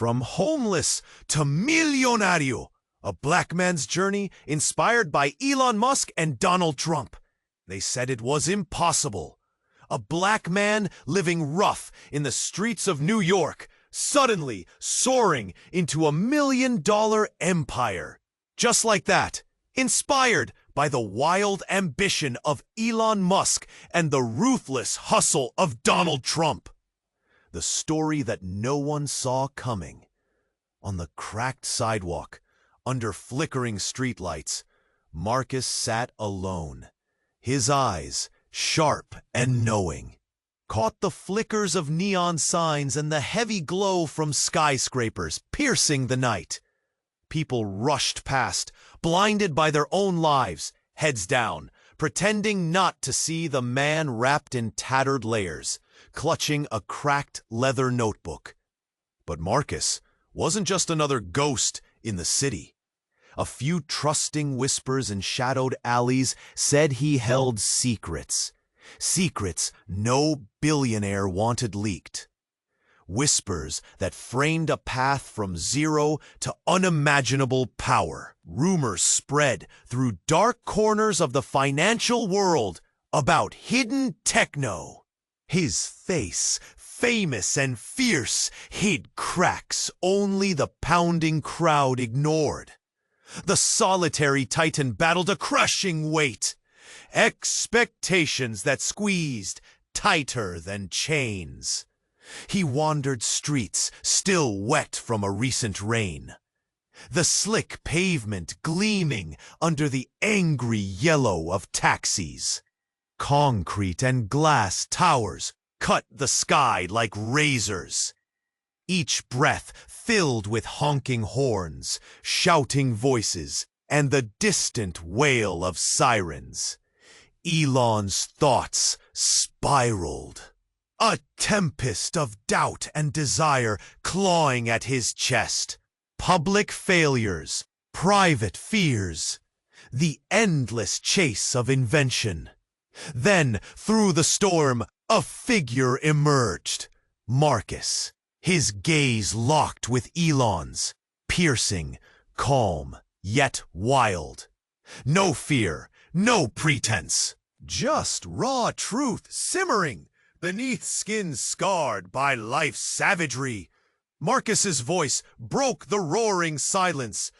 From homeless to milionario, a black man's journey inspired by Elon Musk and Donald Trump. They said it was impossible. A black man living rough in the streets of New York, suddenly soaring into $1 million empire. Just like that, inspired by the wild ambition of Elon Musk and the ruthless hustle of Donald Trump. The story that no one saw coming. On the cracked sidewalk, under flickering streetlights, Marcus sat alone. His eyes, sharp and knowing, caught the flickers of neon signs and the heavy glow from skyscrapers piercing the night. People rushed past, blinded by their own lives, heads down, pretending not to see the man wrapped in tattered layers, clutching a cracked leather notebook. But Marcus wasn't just another ghost in the city. A few trusting whispers in shadowed alleys said he held secrets. Secrets no billionaire wanted leaked. Whispers that framed a path from zero to unimaginable power. Rumors spread through dark corners of the financial world about hidden techno. His face, famous and fierce, hid cracks only the pounding crowd ignored. The solitary titan battled a crushing weight. Expectations that squeezed tighter than chains. He wandered streets still wet from a recent rain. The slick pavement gleaming under the angry yellow of taxis. Concrete and glass towers cut the sky like razors. Each breath filled with honking horns, shouting voices, and the distant wail of sirens. Elon's thoughts spiraled. A tempest of doubt and desire clawing at his chest. Public failures, private fears, the endless chase of invention. Then, through the storm, a figure emerged. Marcus, his gaze locked with Elon's, piercing, calm, yet wild. No fear, no pretense, just raw truth simmering beneath skin scarred by life's savagery. Marcus's voice broke the roaring silence.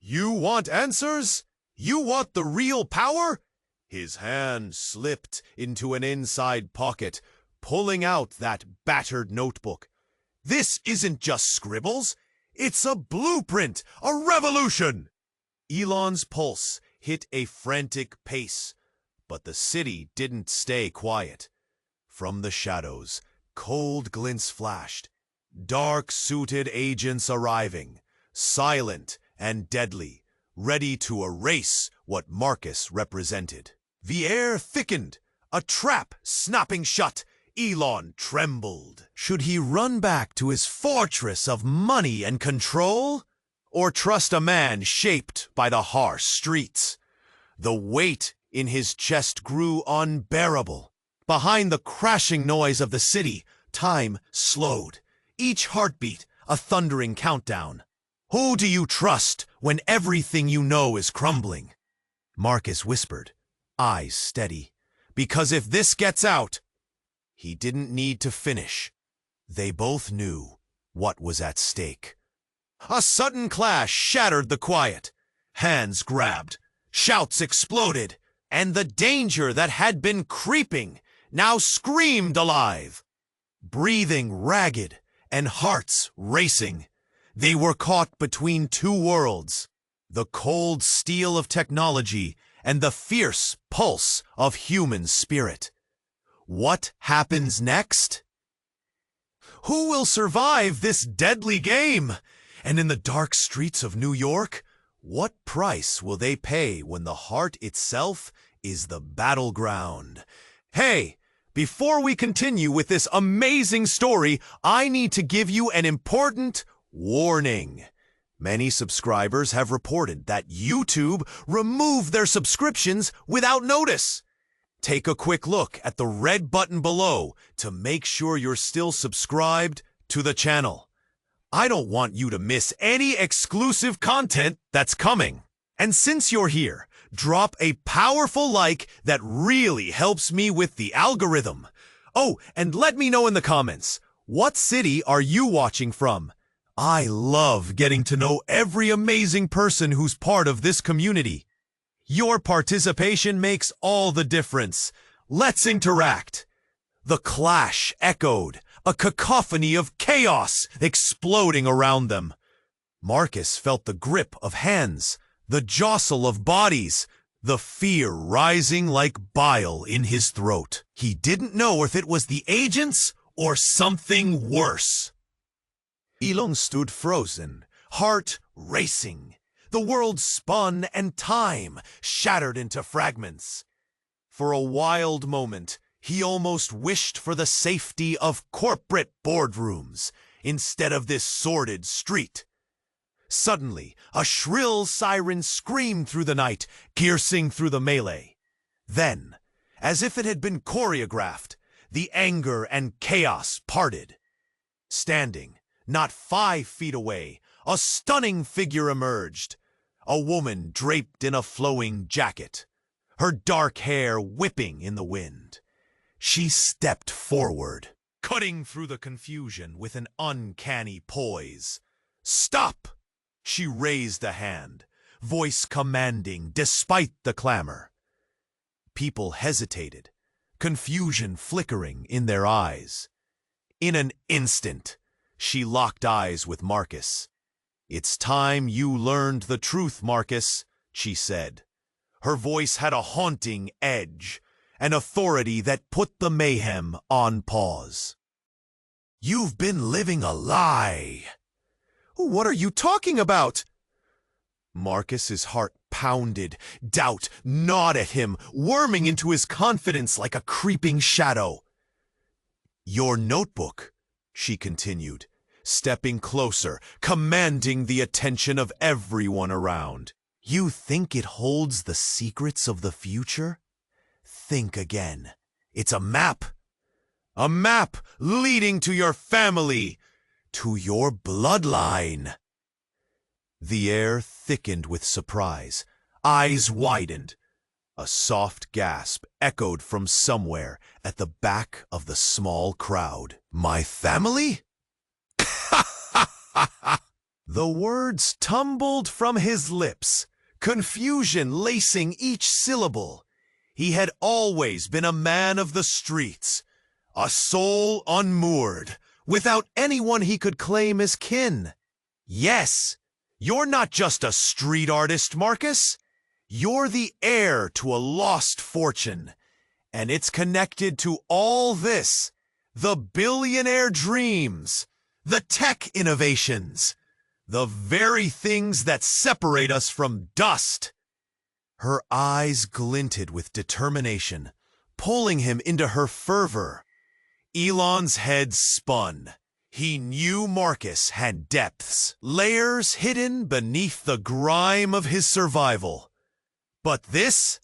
You want answers? You want the real power? His hand slipped into an inside pocket, pulling out that battered notebook. This isn't just scribbles. It's a blueprint, a revolution. Elon's pulse hit a frantic pace, but the city didn't stay quiet. From the shadows, cold glints flashed. Dark-suited agents arriving, silent and deadly, ready to erase what Marcus represented. The air thickened, a trap snapping shut. Elon trembled. Should he run back to his fortress of money and control? Or trust a man shaped by the harsh streets? The weight in his chest grew unbearable. Behind the crashing noise of the city, time slowed. Each heartbeat a thundering countdown. Who do you trust when everything you know is crumbling? Marcus whispered, eyes steady. Because if this gets out... He didn't need to finish. They both knew what was at stake. A sudden clash shattered the quiet. Hands grabbed, shouts exploded, and the danger that had been creeping now screamed alive. Breathing ragged and hearts racing, they were caught between two worlds, the cold steel of technology and the fierce pulse of human spirit. What happens next? Who will survive this deadly game? And in the dark streets of New York, what price will they pay when the heart itself is the battleground? Hey! Before we continue with this amazing story, I need to give you an important warning. Many subscribers have reported that YouTube removed their subscriptions without notice. Take a quick look at the red button below to make sure you're still subscribed to the channel. I don't want you to miss any exclusive content that's coming. And since you're here, drop a powerful like that really helps me with the algorithm. Oh, and let me know in the comments, what city are you watching from? I love getting to know every amazing person who's part of this community. Your participation makes all the difference. Let's interact. The clash echoed, a cacophony of chaos exploding around them. Marcus felt the grip of hands, the jostle of bodies, the fear rising like bile in his throat. He didn't know if it was the agents or something worse. Elon stood frozen, heart racing. The world spun and time shattered into fragments. For a wild moment, he almost wished for the safety of corporate boardrooms instead of this sordid street. Suddenly, a shrill siren screamed through the night, piercing through the melee. Then, as if it had been choreographed, the anger and chaos parted. Standing, not 5 feet away, a stunning figure emerged. A woman draped in a flowing jacket, her dark hair whipping in the wind. She stepped forward, cutting through the confusion with an uncanny poise. "Stop!" She raised a hand, voice commanding despite the clamor. People hesitated, confusion flickering in their eyes. In an instant, she locked eyes with Marcus. "It's time you learned the truth, Marcus," she said. Her voice had a haunting edge, an authority that put the mayhem on pause. "You've been living a lie." "What are you talking about?" Marcus's heart pounded, doubt gnawed at him, worming into his confidence like a creeping shadow. "Your notebook," she continued, stepping closer, commanding the attention of everyone around. "You think it holds the secrets of the future? Think again. It's a map. A map leading to your family, to your bloodline." The air thickened with surprise. Eyes widened. A soft gasp echoed from somewhere at the back of the small crowd. "My family?" The words tumbled from his lips, confusion lacing each syllable. He had always been a man of the streets, a soul unmoored, without anyone he could claim as kin. Yes, you're not just a street artist, Marcus. You're the heir to a lost fortune, and it's connected to all this: the billionaire dreams, the tech innovations, the very things that separate us from dust. Her eyes glinted with determination, pulling him into her fervor. Elon's head spun. He knew Marcus had depths, layers hidden beneath the grime of his survival. But this?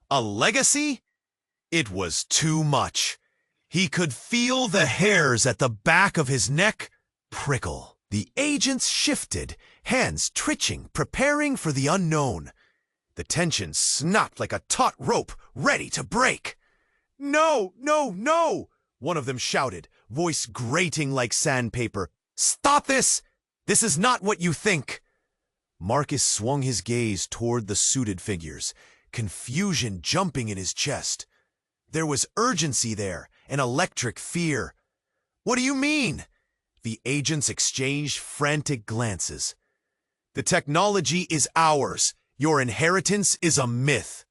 A legacy? It was too much. He could feel the hairs at the back of his neck prickle. The agents shifted, hands twitching, preparing for the unknown. The tension snapped like a taut rope, ready to break. "No, no, no!" one of them shouted, voice grating like sandpaper. "Stop this! This is not what you think!" Marcus swung his gaze toward the suited figures, confusion jumping in his chest. There was urgency there, an electric fear. "What do you mean?" The agents exchanged frantic glances. "The technology is ours. Your inheritance is a myth."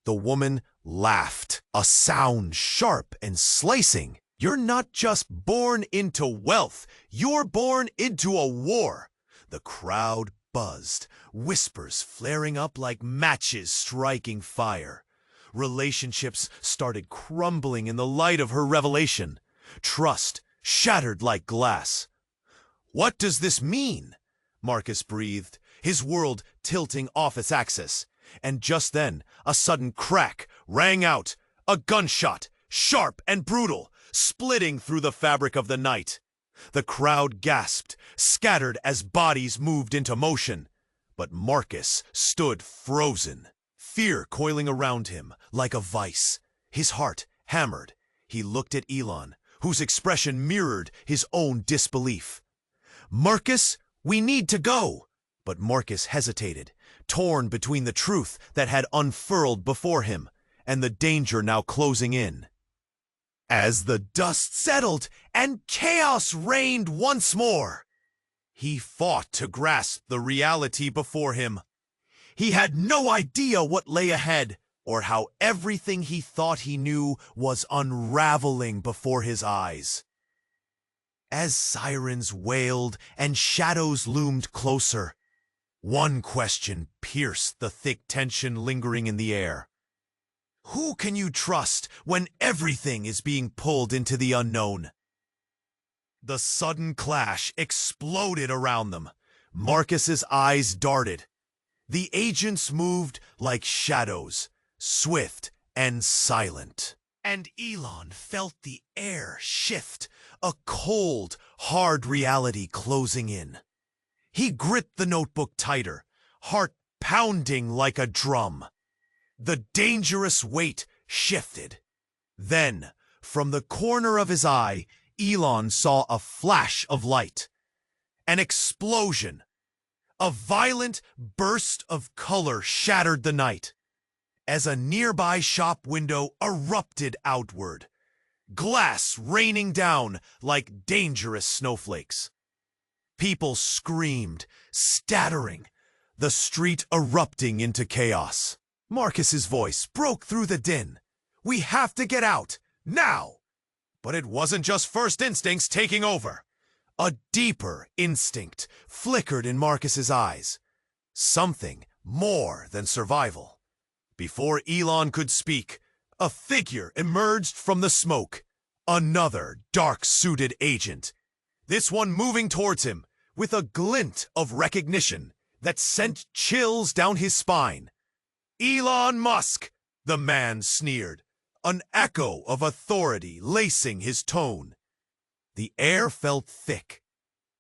The woman laughed, a sound sharp and slicing. "You're not just born into wealth. You're born into a war." The crowd buzzed, whispers flaring up like matches striking fire. Relationships started crumbling in the light of her revelation. Trust shattered like glass. "What does this mean?" Marcus breathed, his world tilting off its axis. And just then, a sudden crack rang out, a gunshot, sharp and brutal, splitting through the fabric of the night. The crowd gasped, scattered as bodies moved into motion. But Marcus stood frozen, fear coiling around him like a vice. His heart hammered. He looked at Elon, whose expression mirrored his own disbelief. "Marcus, we need to go." But Marcus hesitated, torn between the truth that had unfurled before him and the danger now closing in. As the dust settled and chaos reigned once more, he fought to grasp the reality before him. He had no idea what lay ahead, or how everything he thought he knew was unraveling before his eyes. As sirens wailed and shadows loomed closer, one question pierced the thick tension lingering in the air. Who can you trust when everything is being pulled into the unknown? The sudden clash exploded around them. Marcus's eyes darted. The agents moved like shadows, swift and silent. And Elon felt the air shift, a cold, hard reality closing in. He gripped the notebook tighter, heart pounding like a drum. The dangerous weight shifted. Then, from the corner of his eye, Elon saw a flash of light. An explosion. A violent burst of color shattered the night as a nearby shop window erupted outward, glass raining down like dangerous snowflakes. People screamed, staggering, the street erupting into chaos. Marcus's voice broke through the din. "We have to get out, now!" But it wasn't just first instincts taking over. A deeper instinct flickered in Marcus's eyes. Something more than survival. Before Elon could speak, a figure emerged from the smoke. Another dark-suited agent. This one moving towards him with a glint of recognition that sent chills down his spine. "Elon Musk," the man sneered, an echo of authority lacing his tone. The air felt thick.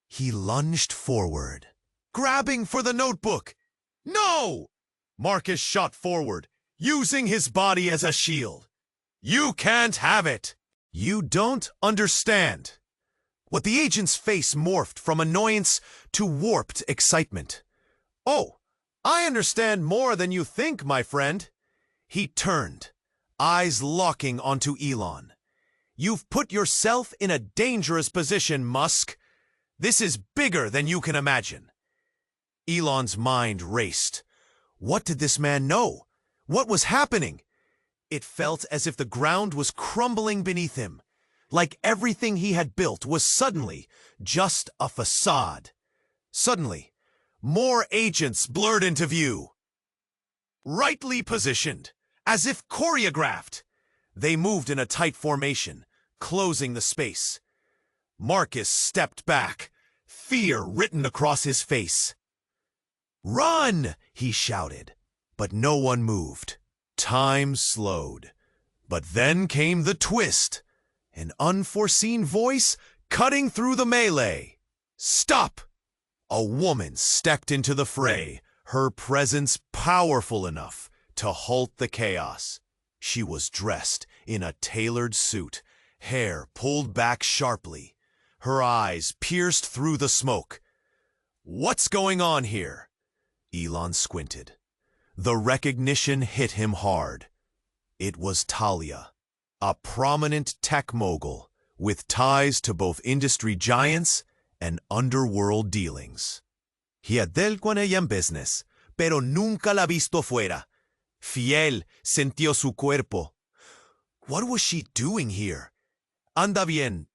He lunged forward, grabbing for the notebook. "No!" Marcus shot forward, using his body as a shield. "You can't have it. You don't understand." What the agent's face morphed from annoyance to warped excitement. "Oh, I understand more than you think, my friend." He turned, eyes locking onto Elon. "You've put yourself in a dangerous position, Musk. This is bigger than you can imagine." Elon's mind raced. What did this man know? What was happening? It felt as if the ground was crumbling beneath him, like everything he had built was suddenly just a facade. Suddenly, more agents blurred into view. Rightly positioned, as if choreographed, they moved in a tight formation, closing the space. Marcus stepped back, fear written across his face. "Run!" he shouted, but no one moved. Time slowed. But then came the twist, an unforeseen voice cutting through the melee. "Stop!" A woman stepped into the fray, her presence powerful enough to halt the chaos. She was dressed in a tailored suit, hair pulled back sharply, her eyes pierced through the smoke. "What's going on here?" Elon squinted. The recognition hit him hard. It was Talia, a prominent tech mogul with ties to both industry giants and underworld dealings. He had dealt con ella en business, pero nunca la visto fuera. Fiel, sintió su cuerpo. What was she doing here? "Anda bien.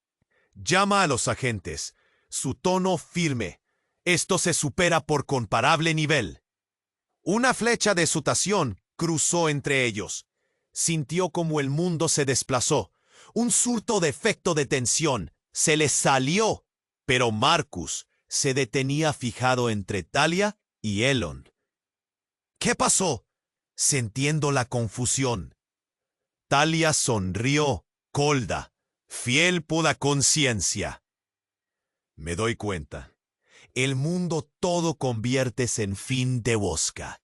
Llama a los agentes." Su tono firme. "Esto se supera por comparable nivel." Una flecha de exultación cruzó entre ellos. Sintió como el mundo se desplazó. Un surto de efecto de tensión se le salió, pero Marcus se detenía fijado entre Talia y Elon. ¿Qué pasó? Sintiendo la confusión. Talia sonrió, colda, fiel por la conciencia. Me doy cuenta. El mundo todo conviertes en fin de bosca.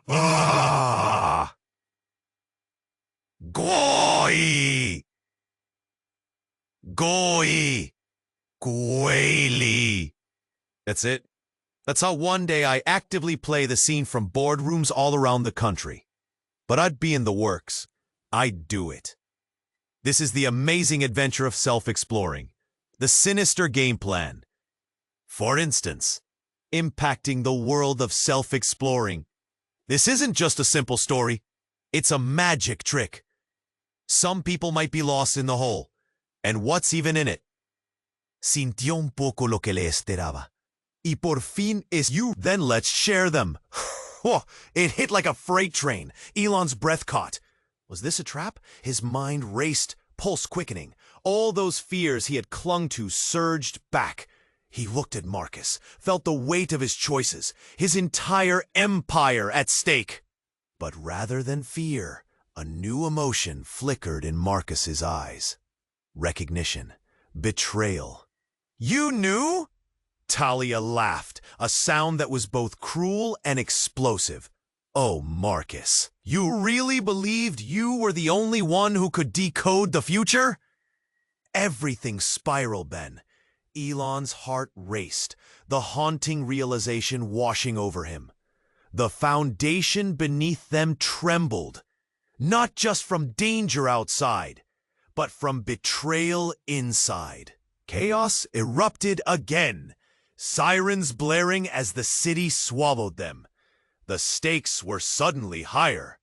Ah! Goy! Goy! Gwaley! That's it. That's how one day I actively play the scene from boardrooms all around the country. But I'd be in the works. I'd do it. This is the amazing adventure of self-exploring. The sinister game plan. For instance, impacting the world of self-exploring. This isn't just a simple story. It's a magic trick. Some people might be lost in the hole. And what's even in it? Sintió un poco lo que le esperaba. Y por fin es you. Then let's share them. Oh, it hit like a freight train. Elon's breath caught. Was this a trap? His mind raced, pulse quickening. All those fears he had clung to surged back. He looked at Marcus, felt the weight of his choices, his entire empire at stake. But rather than fear, a new emotion flickered in Marcus's eyes. Recognition. Betrayal. You knew? Talia laughed, a sound that was both cruel and explosive. Oh, Marcus, you really believed you were the only one who could decode the future? Everything spiraled then. Elon's heart raced, the haunting realization washing over him. The foundation beneath them trembled, not just from danger outside, but from betrayal inside. Chaos erupted again, sirens blaring as the city swallowed them. The stakes were suddenly higher.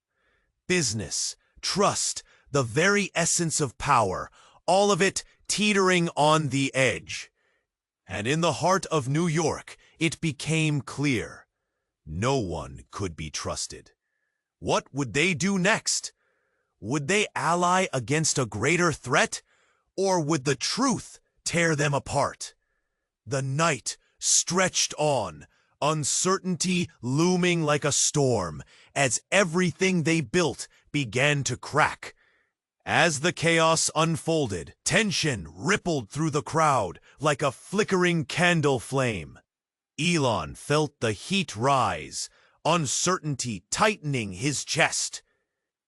Business, trust, the very essence of power, all of it teetering on the edge. And in the heart of New York, it became clear. No one could be trusted. What would they do next? Would they ally against a greater threat? Or would the truth tear them apart? The night stretched on, uncertainty looming like a storm, as everything they built began to crack. As the chaos unfolded, tension rippled through the crowd like a flickering candle flame. Elon felt the heat rise, uncertainty tightening his chest.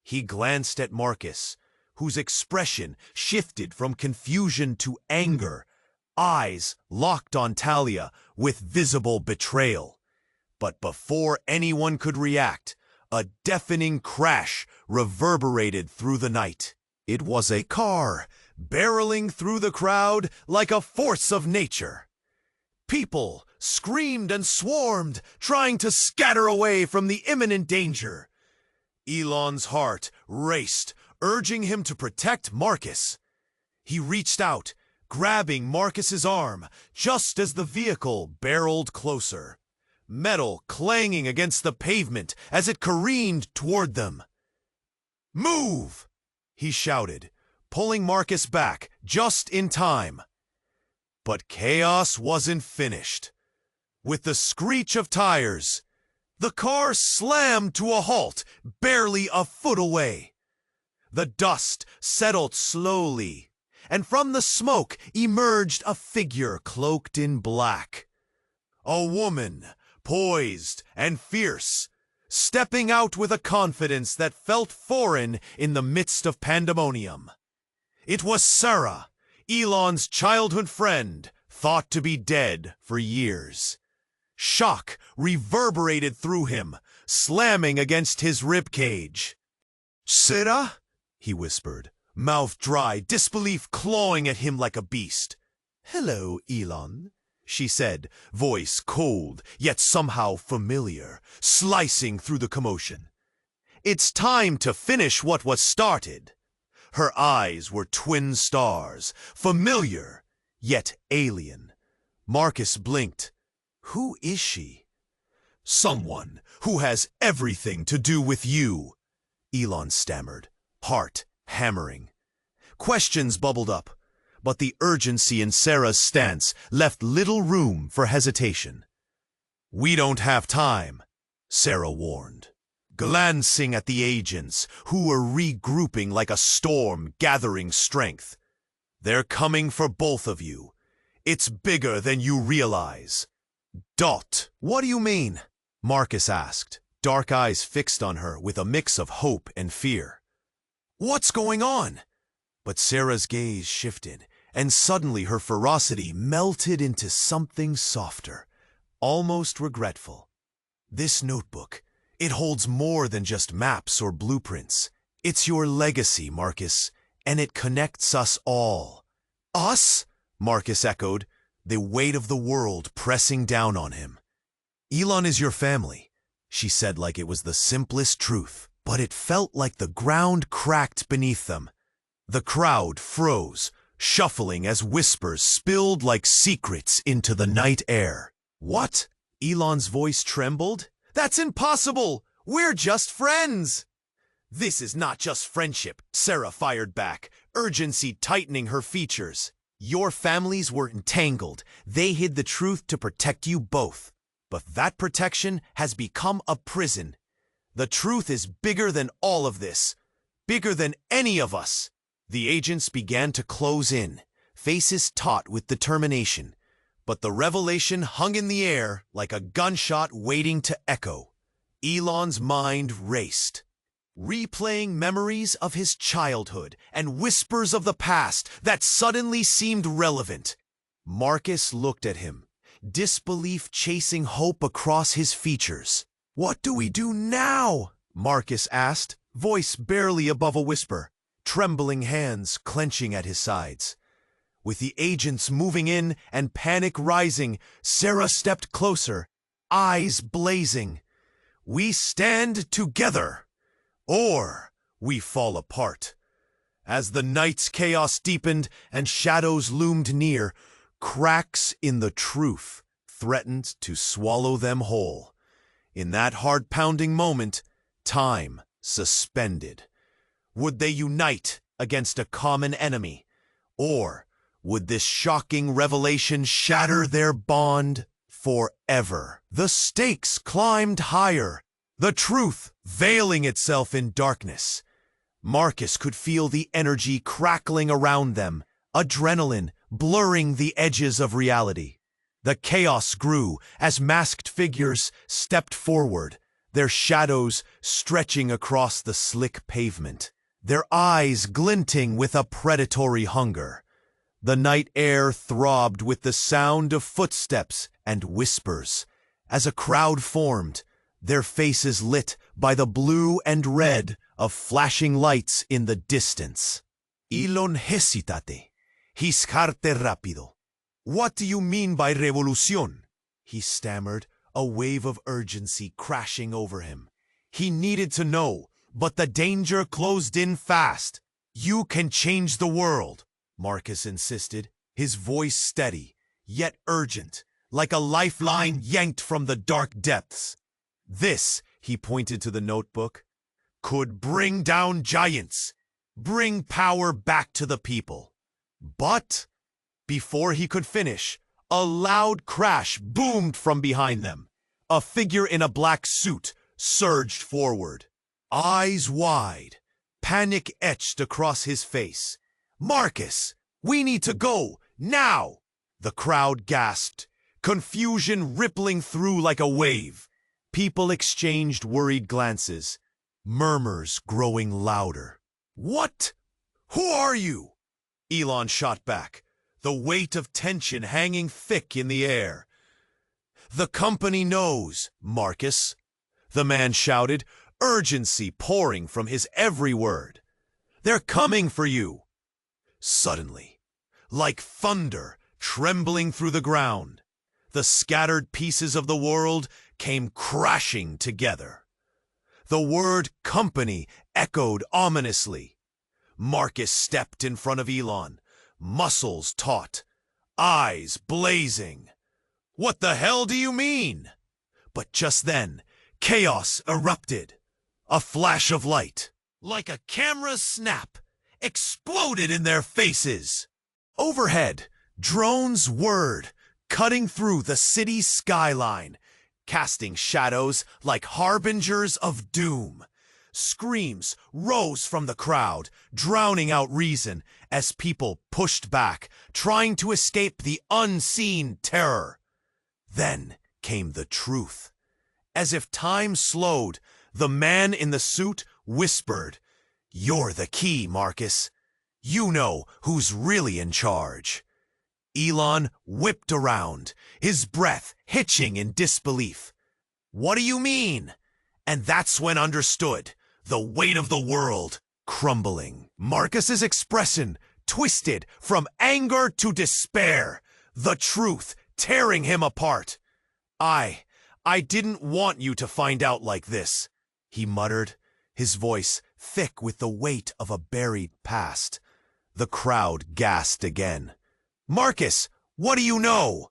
He glanced at Marcus, whose expression shifted from confusion to anger, eyes locked on Talia with visible betrayal. But before anyone could react, a deafening crash reverberated through the night. It was a car, barreling through the crowd like a force of nature. People screamed and swarmed, trying to scatter away from the imminent danger. Elon's heart raced, urging him to protect Marcus. He reached out, grabbing Marcus's arm, just as the vehicle barreled closer. Metal clanging against the pavement as it careened toward them. "Move!" he shouted, pulling Marcus back just in time. But chaos wasn't finished. With the screech of tires, the car slammed to a halt, barely a foot away. The dust settled slowly, and from the smoke emerged a figure cloaked in black. A woman, poised and fierce, stepping out with a confidence that felt foreign in the midst of pandemonium. It was Sarah, Elon's childhood friend, thought to be dead for years. Shock reverberated through him, slamming against his ribcage. "Sarah?" he whispered, mouth dry, disbelief clawing at him like a beast. "Hello, Elon," she said, voice cold, yet somehow familiar, slicing through the commotion. "It's time to finish what was started." Her eyes were twin stars, familiar, yet alien. Marcus blinked. Who is she? "Someone who has everything to do with you," Elon stammered, heart hammering. Questions bubbled up, but the urgency in Sarah's stance left little room for hesitation. "We don't have time," Sarah warned. glancing at the agents, who were regrouping like a storm gathering strength. "They're coming for both of you. It's bigger than you realize." "Dot, what do you mean?" Marcus asked, dark eyes fixed on her with a mix of hope and fear. "What's going on?" But Sarah's gaze shifted, and suddenly her ferocity melted into something softer, almost regretful. "This notebook, it holds more than just maps or blueprints. It's your legacy, Marcus, and it connects us all." "Us?" Marcus echoed, the weight of the world pressing down on him. "Elon is your family," she said like it was the simplest truth, but it felt like the ground cracked beneath them. The crowd froze, shuffling as whispers spilled like secrets into the night air. "What?" Elon's voice trembled. "That's impossible! We're just friends!" "This is not just friendship," Sarah fired back, urgency tightening her features. "Your families were entangled. They hid the truth to protect you both. But that protection has become a prison. The truth is bigger than all of this, bigger than any of us." The agents began to close in, faces taut with determination. But the revelation hung in the air like a gunshot waiting to echo. Elon's mind raced, replaying memories of his childhood and whispers of the past that suddenly seemed relevant. Marcus looked at him, disbelief chasing hope across his features. "What do we do now?" Marcus asked, voice barely above a whisper, trembling hands clenching at his sides. With the agents moving in and panic rising, Sarah stepped closer, eyes blazing. "We stand together, or we fall apart." As the night's chaos deepened and shadows loomed near, cracks in the truth threatened to swallow them whole. In that heart-pounding moment, time suspended. Would they unite against a common enemy, or would this shocking revelation shatter their bond forever? The stakes climbed higher, the truth veiling itself in darkness. Marcus could feel the energy crackling around them, adrenaline blurring the edges of reality. The chaos grew as masked figures stepped forward, their shadows stretching across the slick pavement, their eyes glinting with a predatory hunger. The night air throbbed with the sound of footsteps and whispers as a crowd formed, their faces lit by the blue and red of flashing lights in the distance. "Elon hesitate, hiscarte rápido." "What do you mean by revolución?" he stammered, a wave of urgency crashing over him. He needed to know, but the danger closed in fast. "You can change the world," Marcus insisted, his voice steady, yet urgent, like a lifeline yanked from the dark depths. "This," he pointed to the notebook, "could bring down giants, bring power back to the people." But before he could finish, a loud crash boomed from behind them. A figure in a black suit surged forward, eyes wide, panic etched across his face. "Marcus, we need to go, now!" The crowd gasped, confusion rippling through like a wave. People exchanged worried glances, murmurs growing louder. "What? Who are you?" Elon shot back, the weight of tension hanging thick in the air. "The company knows, Marcus," the man shouted, urgency pouring from his every word. "They're coming for you." Suddenly, like thunder trembling through the ground, the scattered pieces of the world came crashing together. The word company echoed ominously. Marcus stepped in front of Elon, muscles taut, eyes blazing. "What the hell do you mean?" But just then, chaos erupted. A flash of light, like a camera's snap, exploded in their faces. Overhead, drones whirred, cutting through the city's skyline, casting shadows like harbingers of doom. Screams rose from the crowd, drowning out reason as people pushed back, trying to escape the unseen terror. Then came the truth. As if time slowed, the man in the suit whispered, "You're the key, Marcus. You know who's really in charge." Elon whipped around, his breath hitching in disbelief. "What do you mean?" And that's when understood, the weight of the world crumbling. Marcus's expression twisted from anger to despair, the truth tearing him apart. I didn't want you to find out like this," he muttered, his voice thick with the weight of a buried past. The crowd gasped again. "Marcus, what do you know?"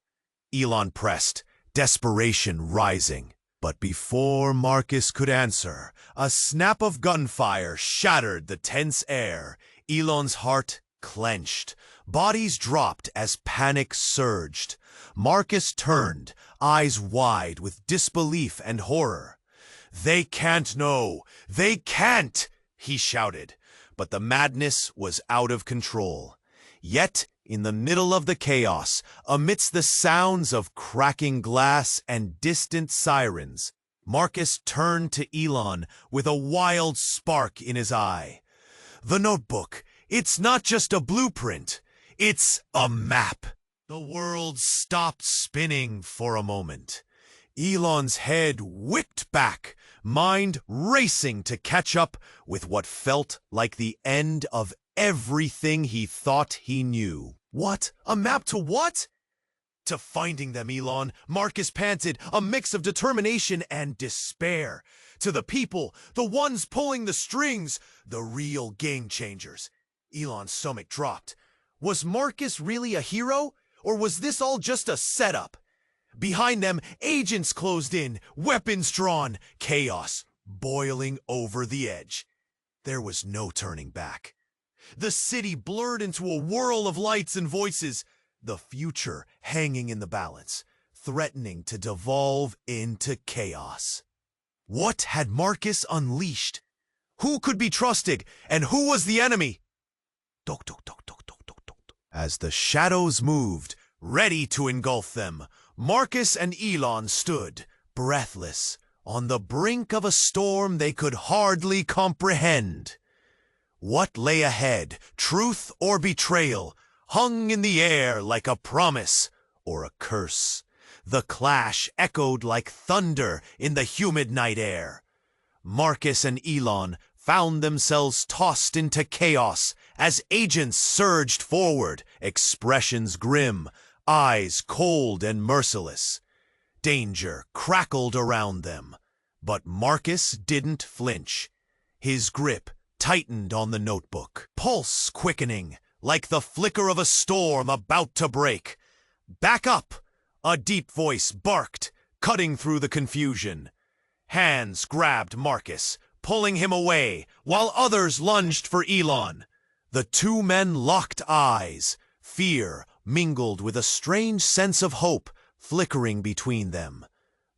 Elon pressed, desperation rising. But before Marcus could answer, a snap of gunfire shattered the tense air. Elon's heart clenched. Bodies dropped as panic surged. Marcus turned, eyes wide with disbelief and horror. "They can't know! They can't!" he shouted. But the madness was out of control. Yet, in the middle of the chaos, amidst the sounds of cracking glass and distant sirens, Marcus turned to Elon with a wild spark in his eye. "The notebook, it's not just a blueprint, it's a map." The world stopped spinning for a moment. Elon's head whipped back, mind racing to catch up with what felt like the end of everything he thought he knew. "What? A map to what?" "To finding them, Elon," Marcus panted, a mix of determination and despair. "To the people, the ones pulling the strings, the real game changers." Elon's stomach dropped. Was Marcus really a hero? Or was this all just a setup? Behind them, agents closed in, weapons drawn, chaos boiling over the edge. There was no turning back. The city blurred into a whirl of lights and voices, the future hanging in the balance, threatening to devolve into chaos. What had Marcus unleashed? Who could be trusted, and who was the enemy? Tok, tok, tok, tok, tok, tok, tok. As the shadows moved, ready to engulf them, Marcus and Elon stood, breathless, on the brink of a storm they could hardly comprehend. What lay ahead, truth or betrayal, hung in the air like a promise or a curse. The clash echoed like thunder in the humid night air. Marcus and Elon found themselves tossed into chaos as agents surged forward, expressions grim, eyes cold and merciless. Danger crackled around them, but Marcus didn't flinch. His grip tightened on the notebook, pulse quickening like the flicker of a storm about to break. "Back up!" a deep voice barked, cutting through the confusion. Hands grabbed Marcus, pulling him away, while others lunged for Elon. The two men locked eyes, fear mingled with a strange sense of hope flickering between them.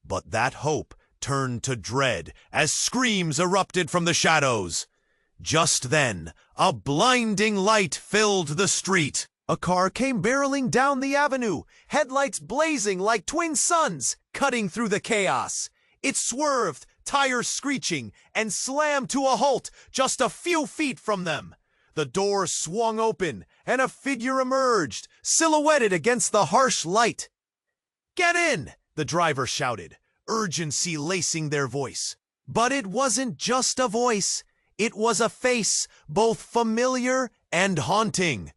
But that hope turned to dread as screams erupted from the shadows. Just then, a blinding light filled the street. A car came barreling down the avenue, headlights blazing like twin suns, cutting through the chaos. It swerved, tires screeching, and slammed to a halt just a few feet from them. The door swung open, and a figure emerged, silhouetted against the harsh light. "Get in!" the driver shouted, urgency lacing their voice. But it wasn't just a voice. It was a face, both familiar and haunting.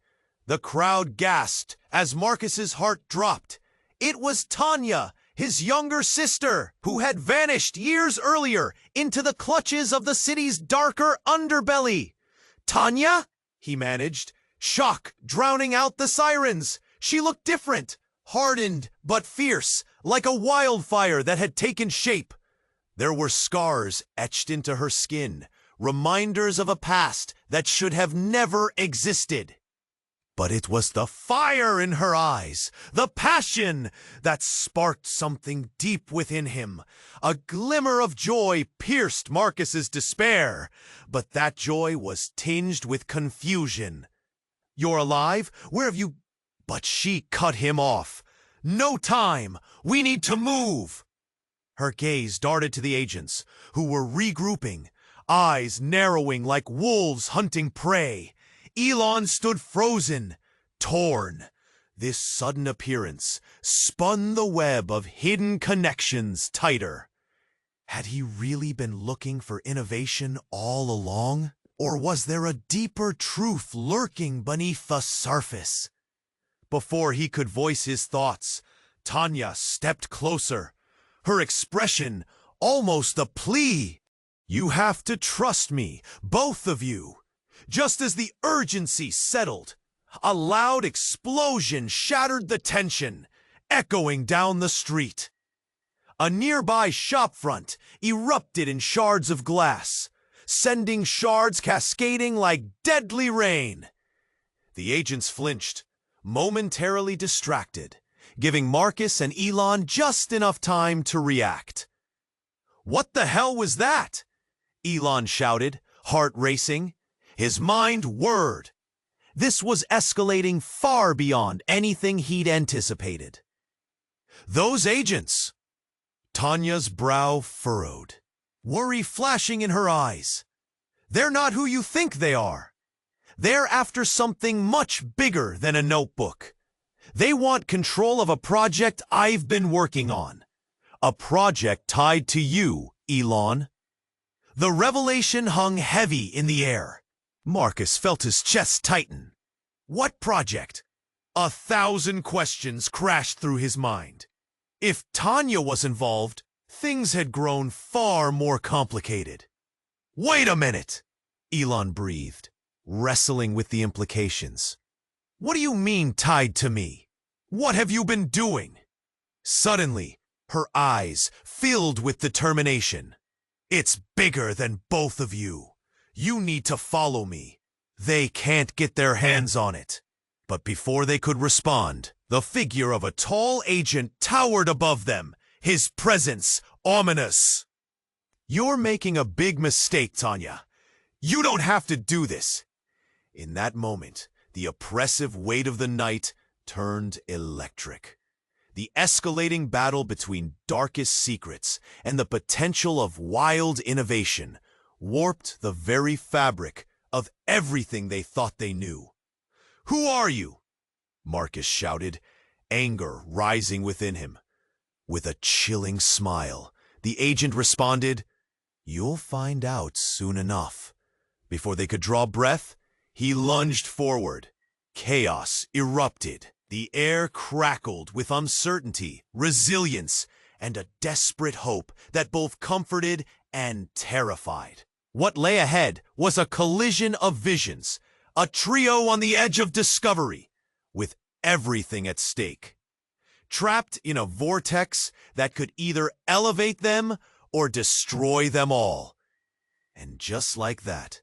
The crowd gasped as Marcus's heart dropped. It was Tanya, his younger sister, who had vanished years earlier into the clutches of the city's darker underbelly. "Tanya?" he managed, shock drowning out the sirens. She looked different, hardened but fierce, like a wildfire that had taken shape. There were scars etched into her skin, reminders of a past that should have never existed. But it was the fire in her eyes, the passion that sparked something deep within him. A glimmer of joy pierced Marcus's despair, but that joy was tinged with confusion. "You're alive? Where have you—" But she cut him off. "No time! We need to move!" Her gaze darted to the agents, who were regrouping, eyes narrowing like wolves hunting prey. Elon stood frozen, torn. This sudden appearance spun the web of hidden connections tighter. Had he really been looking for innovation all along? Or was there a deeper truth lurking beneath the surface? Before he could voice his thoughts, Tanya stepped closer, her expression almost a plea. "You have to trust me, both of you." Just as the urgency settled, a loud explosion shattered the tension, echoing down the street. A nearby shopfront erupted in shards of glass, sending shards cascading like deadly rain. The agents flinched, momentarily distracted, giving Marcus and Elon just enough time to react. "What the hell was that?" Elon shouted, heart racing. His mind whirred. This was escalating far beyond anything he'd anticipated. "Those agents!" Tanya's brow furrowed, worry flashing in her eyes. "They're not who you think they are. They're after something much bigger than a notebook. They want control of a project I've been working on. A project tied to you, Elon." The revelation hung heavy in the air. Marcus felt his chest tighten. What project? 1,000 questions crashed through his mind. If Tanya was involved, things had grown far more complicated. "Wait a minute," Elon breathed, wrestling with the implications. "What do you mean tied to me? What have you been doing?" Suddenly, her eyes filled with determination. "It's bigger than both of you. You need to follow me. They can't get their hands on it." But before they could respond, the figure of a tall agent towered above them, his presence ominous. "You're making a big mistake, Tanya. You don't have to do this." In that moment, the oppressive weight of the night turned electric. The escalating battle between darkest secrets and the potential of wild innovation warped the very fabric of everything they thought they knew. "Who are you?" Marcus shouted, anger rising within him. With a chilling smile, the agent responded, "You'll find out soon enough." Before they could draw breath, he lunged forward. Chaos erupted. The air crackled with uncertainty, resilience, and a desperate hope that both comforted and terrified. What lay ahead was a collision of visions, a trio on the edge of discovery, with everything at stake. Trapped in a vortex that could either elevate them or destroy them all. And just like that,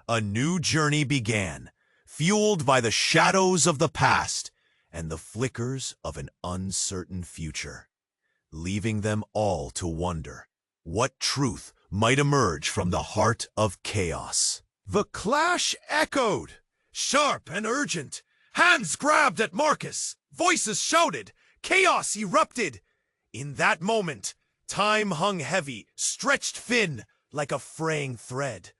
a new journey began, fueled by the shadows of the past and the flickers of an uncertain future, leaving them all to wonder what truth might emerge from the heart of chaos. The clash echoed, sharp and urgent. Hands grabbed at Marcus, voices shouted, chaos erupted. In that moment, time hung heavy, stretched thin, like a fraying thread.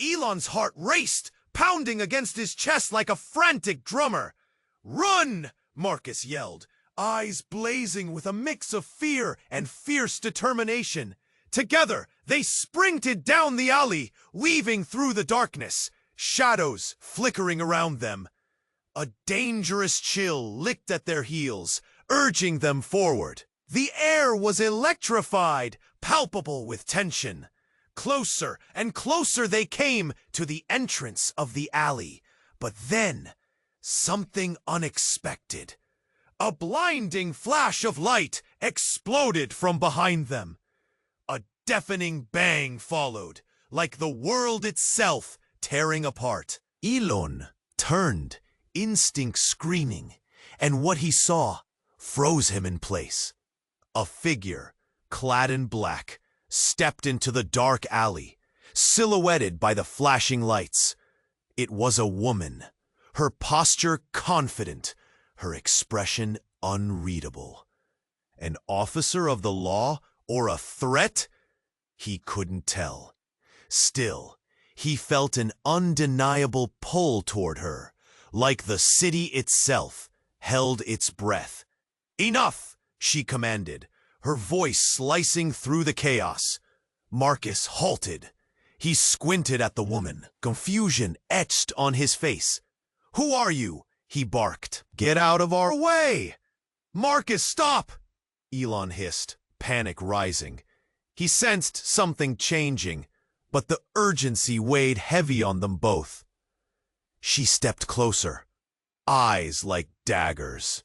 Elon's heart raced, pounding against his chest like a frantic drummer. "Run!" Marcus yelled, eyes blazing with a mix of fear and fierce determination. Together, they sprinted down the alley, weaving through the darkness, shadows flickering around them. A dangerous chill licked at their heels, urging them forward. The air was electrified, palpable with tension. Closer and closer they came to the entrance of the alley. But then, something unexpected. A blinding flash of light exploded from behind them. A deafening bang followed, like the world itself tearing apart. Elon turned, instinct screaming, and what he saw froze him in place. A figure, clad in black, stepped into the dark alley, silhouetted by the flashing lights. It was a woman, her posture confident, her expression unreadable. An officer of the law or a threat? He couldn't tell. Still, he felt an undeniable pull toward her, like the city itself held its breath. "Enough!" she commanded, her voice slicing through the chaos. Marcus halted. He squinted at the woman, confusion etched on his face. "Who are you?" he barked. "Get out of our way!" "Marcus, stop!" Elon hissed, panic rising. He sensed something changing, but the urgency weighed heavy on them both. She stepped closer, eyes like daggers.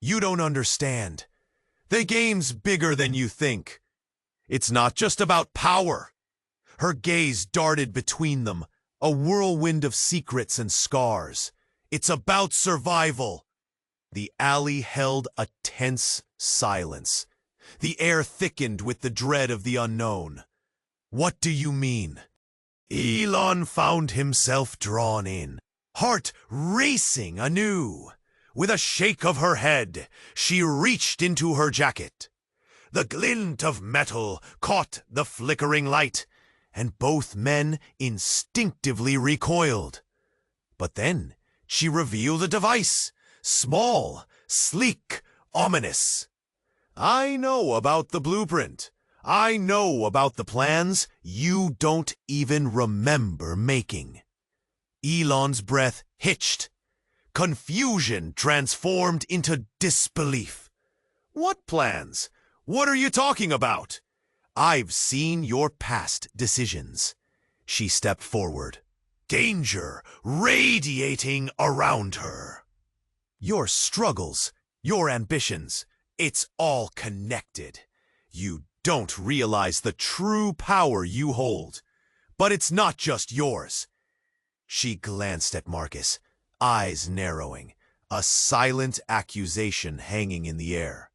"You don't understand. The game's bigger than you think. It's not just about power." Her gaze darted between them, a whirlwind of secrets and scars. "It's about survival." The alley held a tense silence. The air thickened with the dread of the unknown. "What do you mean?" Elon found himself drawn in, heart racing anew. With a shake of her head, she reached into her jacket. The glint of metal caught the flickering light, and both men instinctively recoiled. But then she revealed a device, small, sleek, ominous. "I know about the blueprint. I know about the plans you don't even remember making." Elon's breath hitched. Confusion transformed into disbelief. "What plans? What are you talking about?" "I've seen your past decisions." She stepped forward, danger radiating around her. "Your struggles, your ambitions, it's all connected. You don't realize the true power you hold. But it's not just yours." She glanced at Marcus, eyes narrowing, a silent accusation hanging in the air.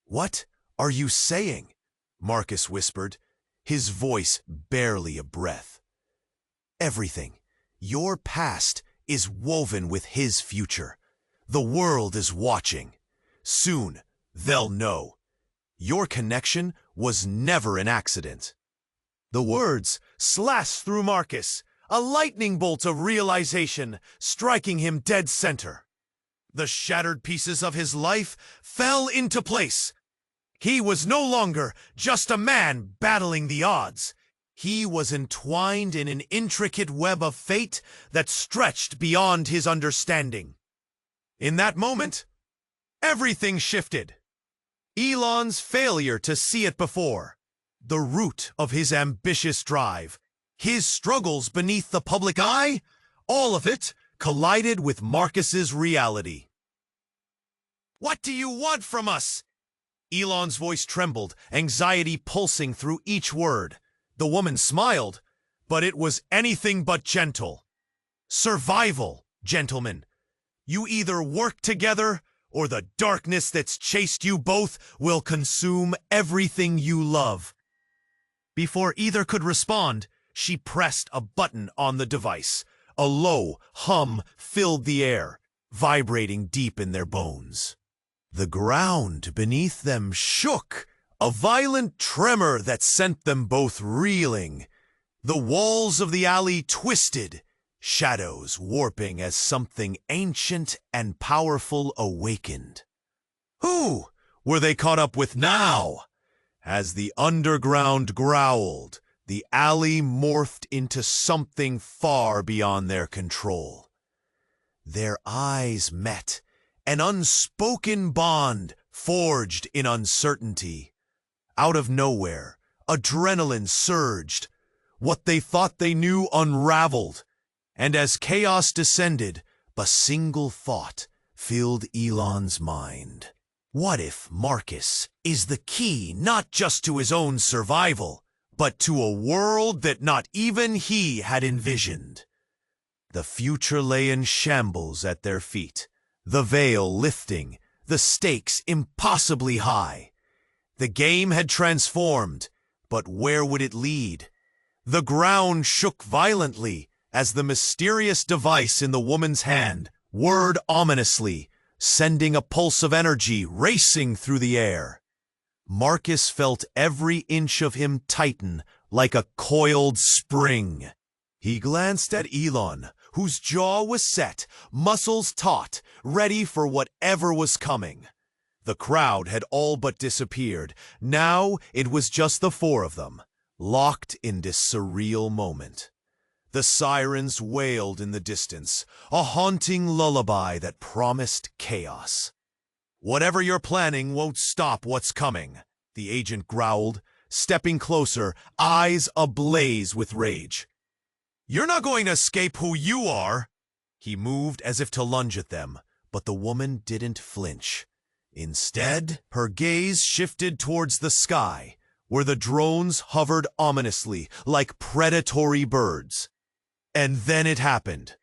"What are you saying?" Marcus whispered, his voice barely a breath. "Everything. Your past is woven with his future. The world is watching. Soon, they'll know. Your connection was never an accident." The words slashed through Marcus, a lightning bolt of realization striking him dead center. The shattered pieces of his life fell into place. He was no longer just a man battling the odds. He was entwined in an intricate web of fate that stretched beyond his understanding. In that moment, everything shifted. Elon's failure to see it before, the root of his ambitious drive, his struggles beneath the public eye, all of it collided with Marcus's reality. "What do you want from us?" Elon's voice trembled, anxiety pulsing through each word. The woman smiled, but it was anything but gentle. "Survival, gentlemen. You either work together, or the darkness that's chased you both will consume everything you love." Before either could respond, she pressed a button on the device. A low hum filled the air, vibrating deep in their bones. The ground beneath them shook, a violent tremor that sent them both reeling. The walls of the alley twisted, shadows warping as something ancient and powerful awakened. Who were they caught up with now? As the underground growled, the alley morphed into something far beyond their control. Their eyes met, an unspoken bond forged in uncertainty. Out of nowhere, adrenaline surged. What they thought they knew unraveled. And as chaos descended, a single thought filled Elon's mind. What if Marcus is the key not just to his own survival, but to a world that not even he had envisioned? The future lay in shambles at their feet, the veil lifting, the stakes impossibly high. The game had transformed, but where would it lead? The ground shook violently as the mysterious device in the woman's hand whirred ominously, sending a pulse of energy racing through the air. Marcus felt every inch of him tighten like a coiled spring. He glanced at Elon, whose jaw was set, muscles taut, ready for whatever was coming. The crowd had all but disappeared. Now it was just the four of them, locked in this surreal moment. The sirens wailed in the distance, a haunting lullaby that promised chaos. "Whatever you're planning won't stop what's coming," the agent growled, stepping closer, eyes ablaze with rage. "You're not going to escape who you are!" He moved as if to lunge at them, but the woman didn't flinch. Instead, her gaze shifted towards the sky, where the drones hovered ominously like predatory birds. And then it happened.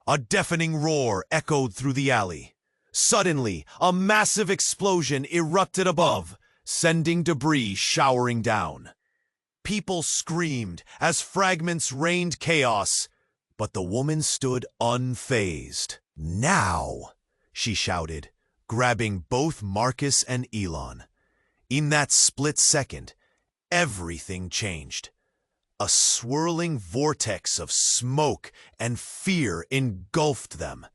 A deafening roar echoed through the alley. Suddenly, a massive explosion erupted above, sending debris showering down. People screamed as fragments rained chaos, but the woman stood unfazed. "Now!" she shouted, grabbing both Marcus and Elon. In that split second, everything changed. A swirling vortex of smoke and fear engulfed them,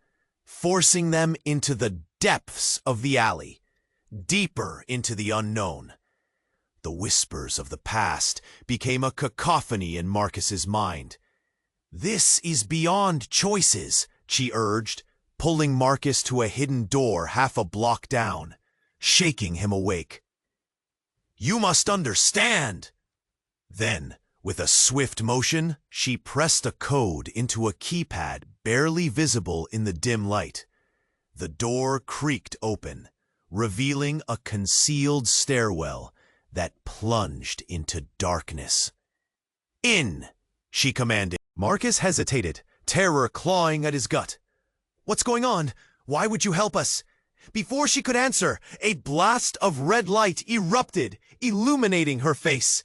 forcing them into the depths of the alley, deeper into the unknown. The whispers of the past became a cacophony in Marcus's mind. "This is beyond choices," she urged, pulling Marcus to a hidden door half a block down, shaking him awake. "You must understand!" Then, with a swift motion, she pressed a code into a keypad barely visible in the dim light. The door creaked open, revealing a concealed stairwell that plunged into darkness. "In!" she commanded. Marcus hesitated, terror clawing at his gut. "What's going on? Why would you help us?" Before she could answer, a blast of red light erupted, illuminating her face.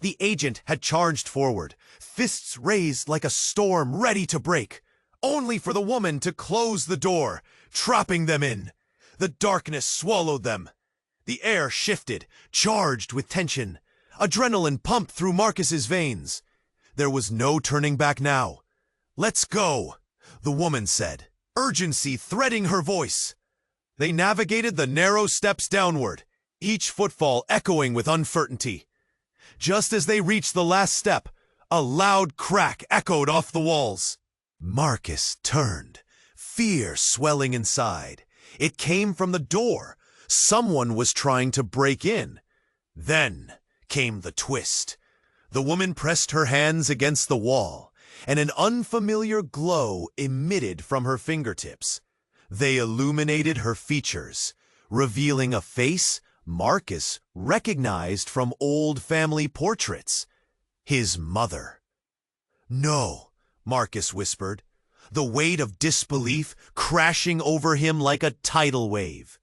The agent had charged forward, fists raised like a storm ready to break, only for the woman to close the door, trapping them in. The darkness swallowed them. The air shifted, charged with tension. Adrenaline pumped through Marcus's veins. There was no turning back now. "Let's go," the woman said, urgency threading her voice. They navigated the narrow steps downward, each footfall echoing with uncertainty. Just as they reached the last step, a loud crack echoed off the walls. Marcus turned, fear swelling inside. It came from the door. Someone was trying to break in. Then came the twist. The woman pressed her hands against the wall, and an unfamiliar glow emitted from her fingertips. They illuminated her features, revealing a face Marcus recognized from old family portraits. His mother. "No," Marcus whispered, the weight of disbelief crashing over him like a tidal wave.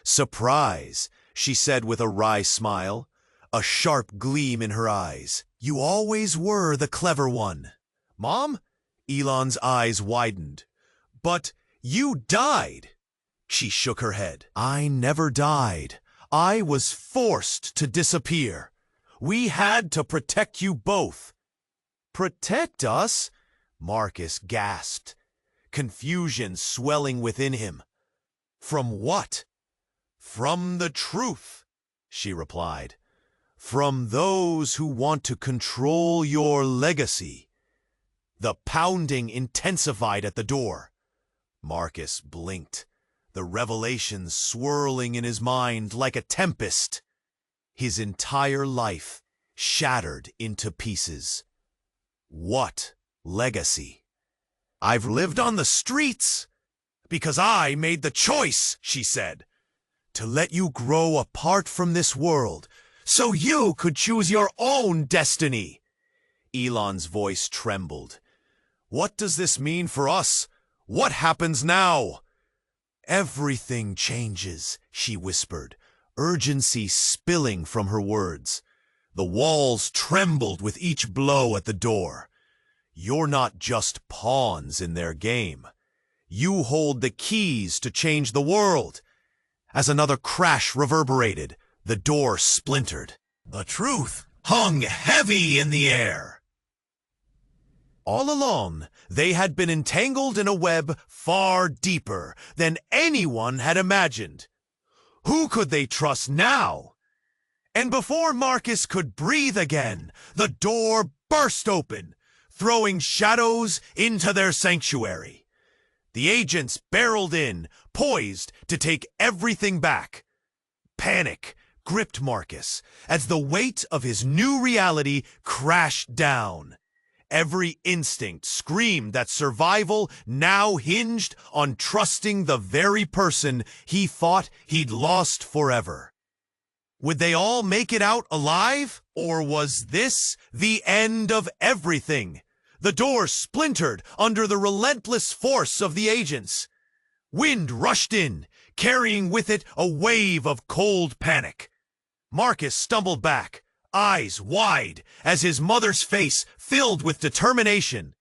"Surprise," she said with a wry smile, a sharp gleam in her eyes. "You always were the clever one." "Mom?" Elon's eyes widened. "But you died." She shook her head. "I never died. I was forced to disappear. We had to protect you both." "Protect us?" Marcus gasped, confusion swelling within him. "From what?" "From the truth," she replied. "From those who want to control your legacy." The pounding intensified at the door. Marcus blinked, the revelations swirling in his mind like a tempest. His entire life shattered into pieces. What legacy? "I've lived on the streets because I made the choice," she said, "to let you grow apart from this world so you could choose your own destiny." Elon's voice trembled. What does this mean for us? What happens now? Everything changes, she whispered, urgency spilling from her words. The walls trembled with each blow at the door. You're not just pawns in their game. You hold the keys to change the world. As another crash reverberated, the door splintered. The truth hung heavy in the air. All along, they had been entangled in a web far deeper than anyone had imagined. Who could they trust now? And before Marcus could breathe again, the door burst open, throwing shadows into their sanctuary. The agents barreled in, poised to take everything back. Panic gripped Marcus as the weight of his new reality crashed down. Every instinct screamed that survival now hinged on trusting the very person he thought he'd lost forever. Would they all make it out alive? Or was this the end of everything? The door splintered under the relentless force of the agents. Wind rushed in, carrying with it a wave of cold panic. Marcus stumbled back, eyes wide, as his mother's face filled with determination.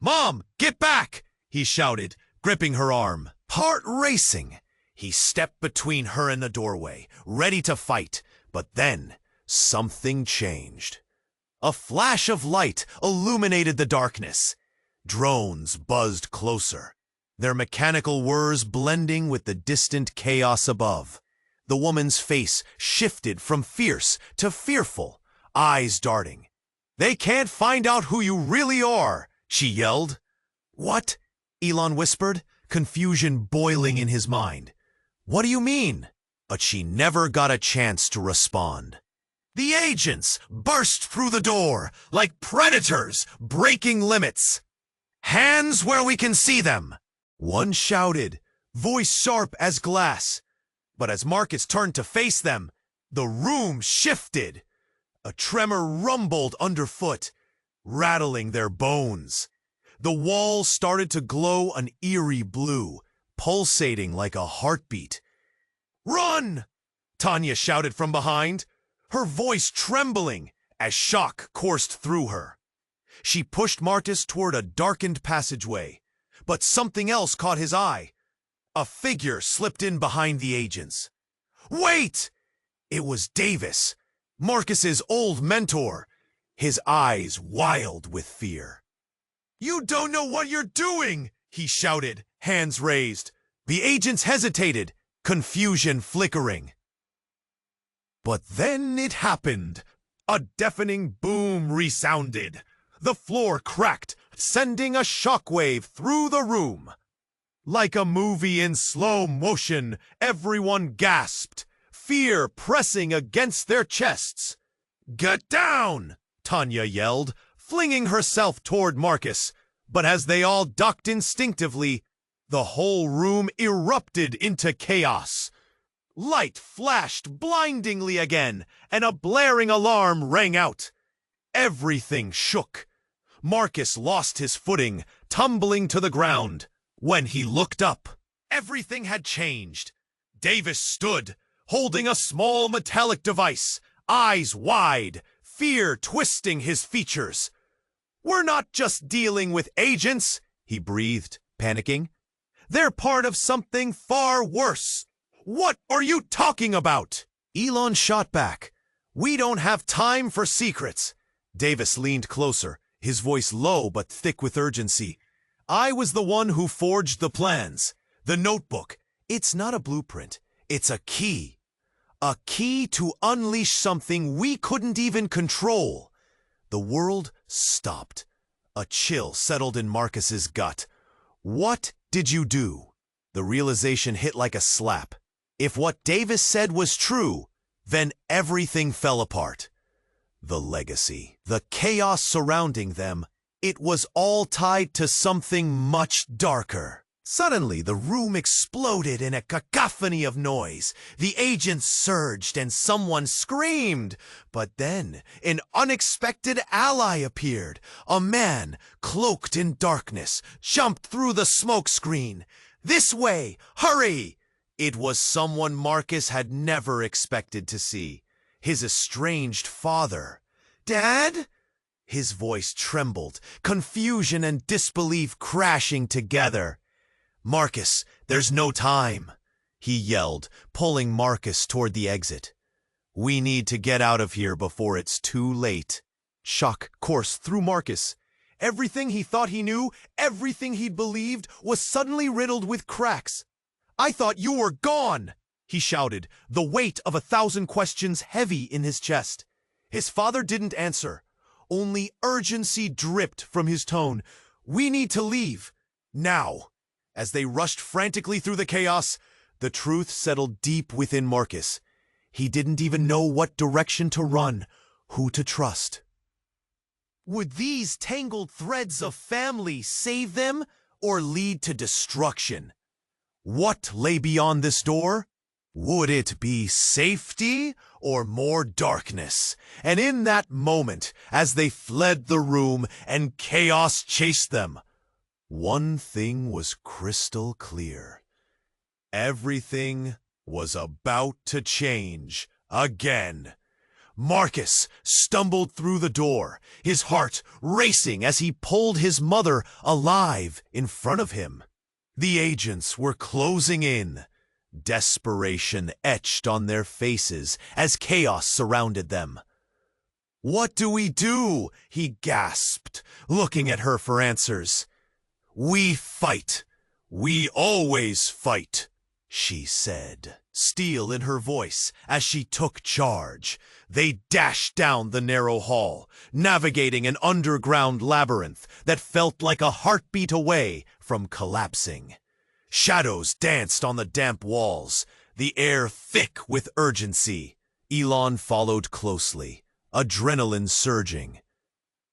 "Mom, get back!" he shouted, gripping her arm. Heart racing, he stepped between her and the doorway, ready to fight. But then, something changed. A flash of light illuminated the darkness. Drones buzzed closer, their mechanical whirs blending with the distant chaos above. The woman's face shifted from fierce to fearful, eyes darting. "They can't find out who you really are," she yelled. "What?" Elon whispered, confusion boiling in his mind. "What do you mean?" But she never got a chance to respond. The agents burst through the door like predators breaking limits. "Hands where we can see them!" One shouted, voice sharp as glass. But as Marcus turned to face them, the room shifted. A tremor rumbled underfoot, rattling their bones. The walls started to glow an eerie blue, pulsating like a heartbeat. "Run!" Tanya shouted from behind, her voice trembling as shock coursed through her. She pushed Marcus toward a darkened passageway, but something else caught his eye. A figure slipped in behind the agents. "Wait!" It was Davis, Marcus's old mentor, his eyes wild with fear. "You don't know what you're doing!" he shouted, hands raised. The agents hesitated, confusion flickering. But then it happened. A deafening boom resounded. The floor cracked, sending a shockwave through the room. Like a movie in slow motion, everyone gasped, fear pressing against their chests. "Get down!" Tanya yelled, flinging herself toward Marcus. But as they all ducked instinctively, the whole room erupted into chaos. Light flashed blindingly again, and a blaring alarm rang out. Everything shook. Marcus lost his footing, tumbling to the ground. When he looked up, everything had changed. Davis stood, holding a small metallic device, eyes wide, fear twisting his features. "We're not just dealing with agents," he breathed, panicking. "They're part of something far worse." "What are you talking about?" Elon shot back. "We don't have time for secrets." Davis leaned closer, his voice low but thick with urgency. "I was the one who forged the plans. The notebook. It's not a blueprint. It's a key. A key to unleash something we couldn't even control." The world stopped. A chill settled in Marcus's gut. "What did you do?" The realization hit like a slap. If what Davis said was true, then everything fell apart. The legacy, the chaos surrounding them, it was all tied to something much darker. Suddenly, the room exploded in a cacophony of noise. The agents surged and someone screamed. But then, an unexpected ally appeared. A man, cloaked in darkness, jumped through the smoke screen. "This way! Hurry!" It was someone Marcus had never expected to see. His estranged father. "Dad?" His voice trembled, confusion and disbelief crashing together. "Marcus, there's no time," he yelled, pulling Marcus toward the exit. "We need to get out of here before it's too late." Shock coursed through Marcus. Everything he thought he knew, everything he'd believed, was suddenly riddled with cracks. "I thought you were gone!" he shouted, the weight of 1,000 questions heavy in his chest. His father didn't answer. Only urgency dripped from his tone. "We need to leave. Now." As they rushed frantically through the chaos, the truth settled deep within Marcus. He didn't even know what direction to run, who to trust. Would these tangled threads of family save them or lead to destruction? What lay beyond this door? Would it be safety or more darkness? And in that moment, as they fled the room and chaos chased them, one thing was crystal clear. Everything was about to change again. Marcus stumbled through the door, his heart racing as he pulled his mother alive in front of him. The agents were closing in, desperation etched on their faces as chaos surrounded them. "What do we do?" he gasped, looking at her for answers. "We fight. We always fight," she said, steel in her voice as she took charge. They dashed down the narrow hall, navigating an underground labyrinth that felt like a heartbeat away from collapsing. Shadows danced on the damp walls, the air thick with urgency. Elon followed closely, adrenaline surging.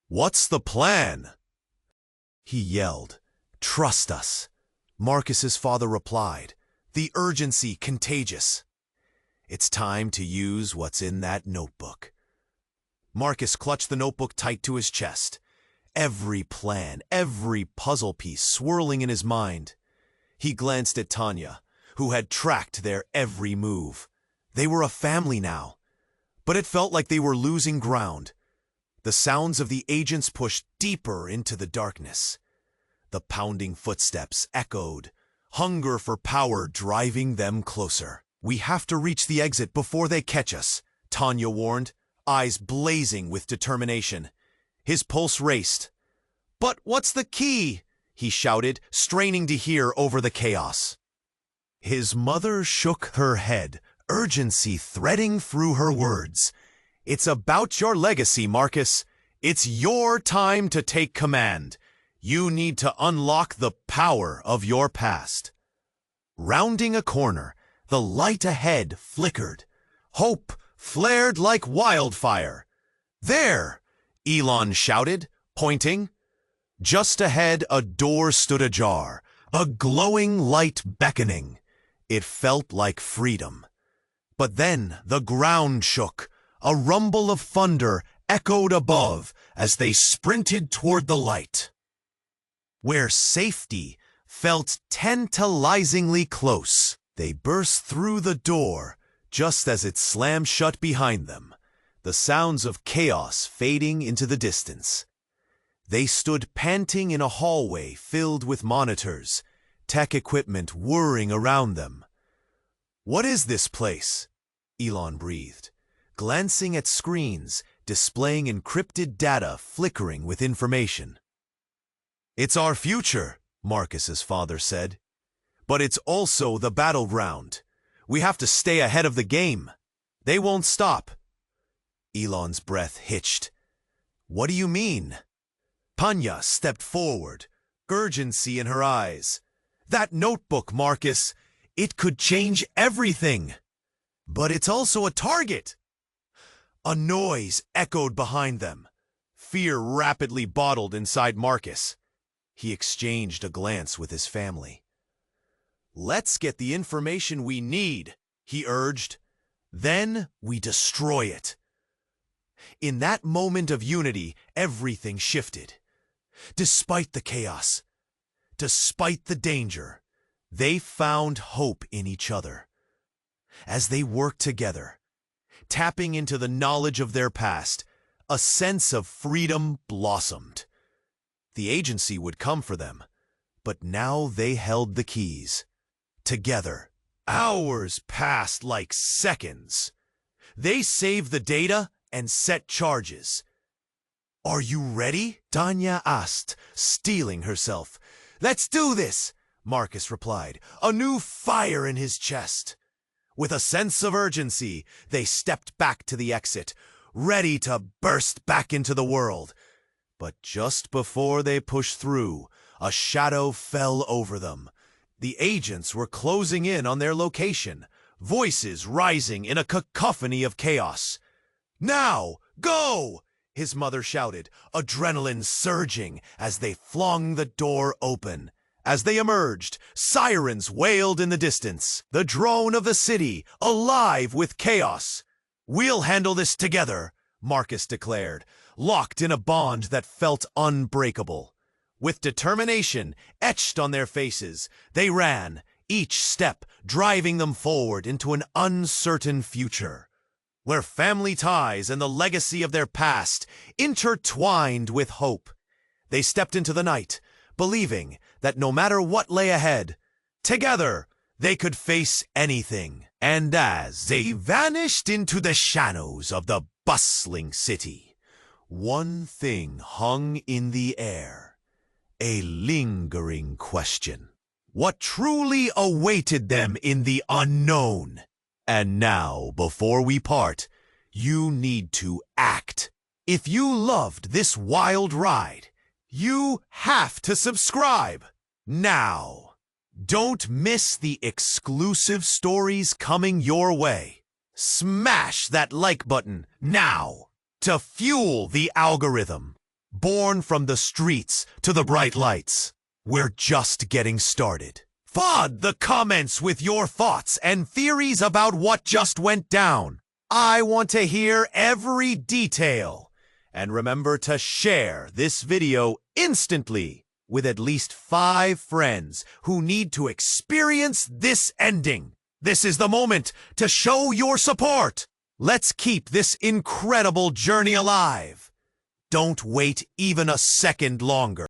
"What's the plan?" he yelled. "Trust us," Marcus's father replied, the urgency contagious. "It's time to use what's in that notebook." Marcus clutched the notebook tight to his chest, every plan, every puzzle piece swirling in his mind. He glanced at Tanya, who had tracked their every move. They were a family now, but it felt like they were losing ground. The sounds of the agents pushed deeper into the darkness. The pounding footsteps echoed, hunger for power driving them closer. "We have to reach the exit before they catch us," Tanya warned, eyes blazing with determination. His pulse raced. "But what's the key?" he shouted, straining to hear over the chaos. His mother shook her head, urgency threading through her words. "It's about your legacy, Marcus. It's your time to take command. You need to unlock the power of your past." Rounding a corner, the light ahead flickered. Hope flared like wildfire. "There!" Elon shouted, pointing. Just ahead, a door stood ajar, a glowing light beckoning. It felt like freedom. But then the ground shook. A rumble of thunder echoed above as they sprinted toward the light, where safety felt tantalizingly close. They burst through the door just as it slammed shut behind them, the sounds of chaos fading into the distance. They stood panting in a hallway filled with monitors, tech equipment whirring around them. "What is this place?" Elon breathed, glancing at screens displaying encrypted data flickering with information. "It's our future," Marcus's father said. "But it's also the battleground. We have to stay ahead of the game. They won't stop." Elon's breath hitched. "What do you mean?" Tanya stepped forward, urgency in her eyes. "That notebook, Marcus. It could change everything. But it's also a target." A noise echoed behind them. Fear rapidly bottled inside Marcus. He exchanged a glance with his family. Let's get the information we need, he urged. Then we destroy it. In that moment of unity, everything shifted. Despite the chaos, despite the danger, they found hope in each other. As they worked together, tapping into the knowledge of their past, a sense of freedom blossomed. The agency would come for them, but now they held the keys. Together, hours passed like seconds. They saved the data and set charges. "Are you ready?" Tanya asked, steeling herself. "Let's do this," Marcus replied, a new fire in his chest. With a sense of urgency, they stepped back to the exit, ready to burst back into the world. But just before they pushed through, a shadow fell over them. The agents were closing in on their location, voices rising in a cacophony of chaos. "Now, go!" his mother shouted, adrenaline surging as they flung the door open. As they emerged, sirens wailed in the distance, the drone of the city alive with chaos. "We'll handle this together," Marcus declared, locked in a bond that felt unbreakable. With determination etched on their faces, they ran, each step driving them forward into an uncertain future, where family ties and the legacy of their past intertwined with hope. They stepped into the night, believing that no matter what lay ahead, together they could face anything. And as they vanished into the shadows of the bustling city, one thing hung in the air. A lingering question. What truly awaited them in the unknown? And now, before we part, you need to act. If you loved this wild ride, you have to subscribe now. Don't miss the exclusive stories coming your way. Smash that like button now to fuel the algorithm. Born from the streets to the bright lights, we're just getting started. Flood the comments with your thoughts and theories about what just went down. I want to hear every detail. And remember to share this video instantly with at least 5 friends who need to experience this ending. This is the moment to show your support. Let's keep this incredible journey alive. Don't wait even a second longer.